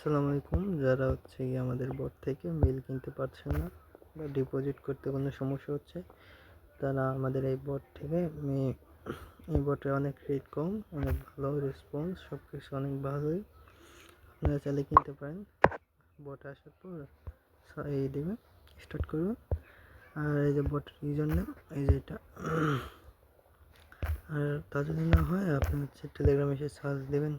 আসসালামু আলাইকুম। যারা হচ্ছে গিয়ে আমাদের বট থেকে মেইল কিনতে পারছেন না বা ডিপোজিট করতে কোনো সমস্যা হচ্ছে, তারা আমাদের এই বট থেকে এই বটে অনেক রেট কম, অনেক ভালো রেসপন্স, সব কিছু অনেক ভালোই। আপনারা চাইলে কিনতে পারেন। বট আসার পর এই দেবেন, স্টার্ট করবেন। আর এই যে বটের ইউজার নেম, এই যে এটা। আর তা যদি না হয়, আপনি হচ্ছে টেলিগ্রামে এসে সার্চ দেবেন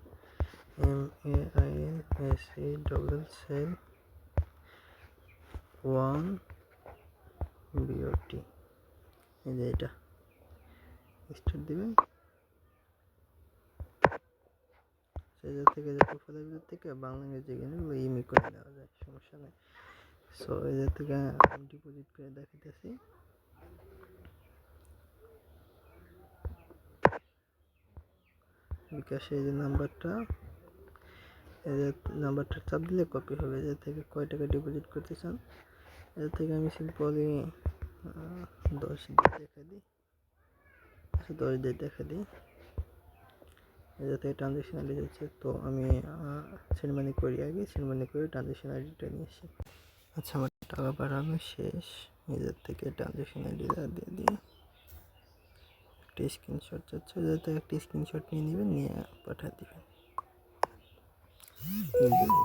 MAINSEL1BOT। এই যে এটা স্টার্ট দিবেন। সেজার থেকে যে প্রোফাইলের ভিতর থেকে বাংলা ইংরেজি এগুলো ইমি করে নেওয়া যায়, সমস্যা নেই। সো এদের থেকে আমি ডিপোজিট করে দেখাতেছি। বিকাশে এই যে নাম্বারটা, এদের নাম্বারটা চাপ দিলে কপি হবে। এদের থেকে কয় টাকা ডিপোজিট করতে চান, এদের থেকে আমি সিম্পলি 10 দিয়ে দেখা দিই। 10 দিয়ে দেখা দিই। এদের থেকে ট্রানজ্যাকশন আইডি যাচ্ছে, তো আমি সেন্ড মানি করি, আগে সেন্ড মানি করে ট্রানজ্যাকশন আইডিটা নিয়ে আসি। আচ্ছা, আমার টাকা পাঠানো শেষ। এদের থেকে ট্রানজ্যাকশন আইডিটা দিয়ে দিই। একটা স্ক্রিনশট যাচ্ছে, এদের থেকে একটা স্ক্রিনশট নিয়ে নেবেন, নিয়ে পাঠিয়ে দেবেন।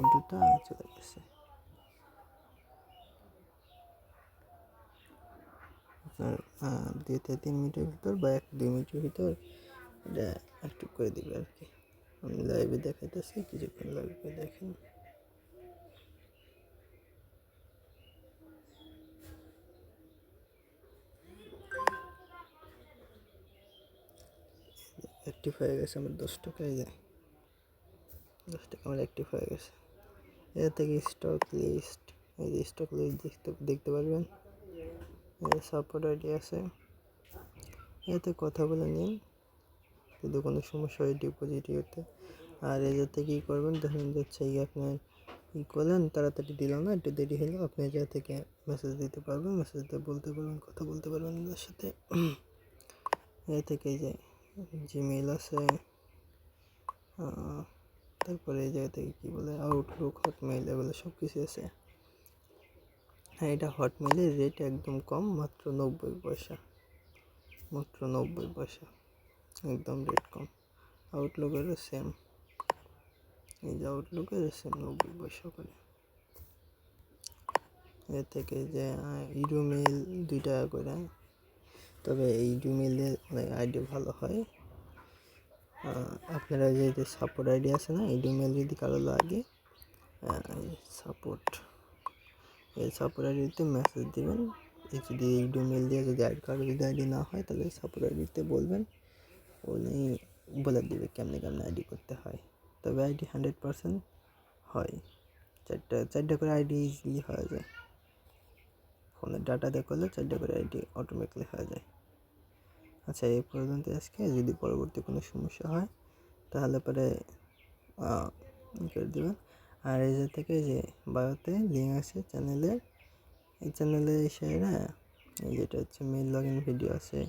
ইন্টুটা চলে গেছে। আপনার 2-3 মিনিটের ভিতর বা 1-2 মিনিটের ভিতর এটা অ্যাক্টিভ করে দিবে আর কি। আমি লাইভে দেখাইতেছি, কিছুক্ষণ লাইভে দেখেন। অ্যাক্টিভ হয়ে গেছে আমার 10 টাকায় যায়। 10 টাকা আমার অ্যাক্টিভ হয়ে গেছে। এর থেকে স্টক লিস্ট, এই যে স্টক লিস্ট দেখতে পারবেন। সাপোর্ট আইডি আছে, এতে কথা বলে নিন যদি কোনো সমস্যা হয় ডিপোজিট ইয়েতে। আর এতে কী করবেন, ধরুন যাচ্ছে আপনার ই করলেন, তাড়াতাড়ি দিল না, একটু দেরি হলো, আপনি যা থেকে মেসেজ দিতে পারবেন, মেসেজ দিয়ে বলতে পারবেন, কথা বলতে পারবেন ওদের সাথে। এ থেকে যে জিমেইল আছে, তারপরে এই জায়গা থেকে কী বলে আউটলুক, হটমেইল, এগুলো সব কিছু আছে। হ্যাঁ, এটা হটমেইলের রেট একদম কম, মাত্র 90 পয়সা, মাত্র 90 পয়সা, একদম রেট কম। আউটলুকেরও সেম, এই যে আউটলুকের সেম 90 পয়সা করে। এর থেকে যে ইমেল 2 টাকা করে, তবে এই ইমেলের আইডি ভালো হয়। আপনারা যে সাপোর্ট আইডি আছে না, এই ইমেল যদি কারো লাগে, এই সাপোর্ট আইডিতে মেসেজ দেবেন। যদি এই ইমেল দিয়ে যদি কারো যদি আইডি না হয়, তাহলে সাপোর্ট আইডিতে বলবেন, উনি বলে দেবে কেমনে কেমনে আইডি করতে হয়। তবে আইডি 100% হয়। 4টা করে আইডি ইজিলি হয়ে যায়। ফোনের ডাটা দিয়ে করলে 4টা করে আইডি অটোমেটিকলি হয়ে যায়। আচ্ছা, এই পর্যন্ত আজকে। যদি পরবর্তী কোনো সমস্যা হয় তাহলে পরে করে দেবেন। আর এই যে থেকে যে বায়োতে লিঙ্ক আছে চ্যানেলের, এই চ্যানেলে এসে এই যেটা হচ্ছে মেইল লগ ইন ভিডিও আছে,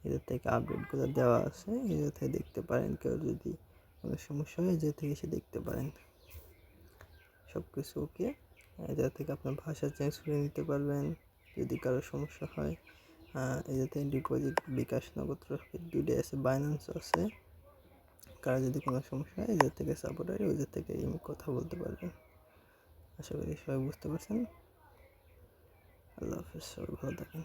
এদের থেকে আপডেটগুলো দেওয়া আছে, এদের থেকে দেখতে পারেন। কেউ যদি কোনো সমস্যা হয় এদের থেকে এসে দেখতে পারেন। সব কিছু ওকে। এদের থেকে আপনার ভাষা চেঞ্জ করে নিতে পারবেন যদি কারো সমস্যা হয়। এদের থেকে ডিপোজিট, বিকাশ, নগদ দুইটাই আছে, বাইন্যান্সও আছে। কারো যদি কোনো সমস্যা হয় এদের থেকে সাপোর্ট হয়, ওদের থেকে কথা বলতে পারবেন। আশা করি সবাই বুঝতে পারছেন। আল্লাহ হাফেজ, সবাই ভালো থাকেন।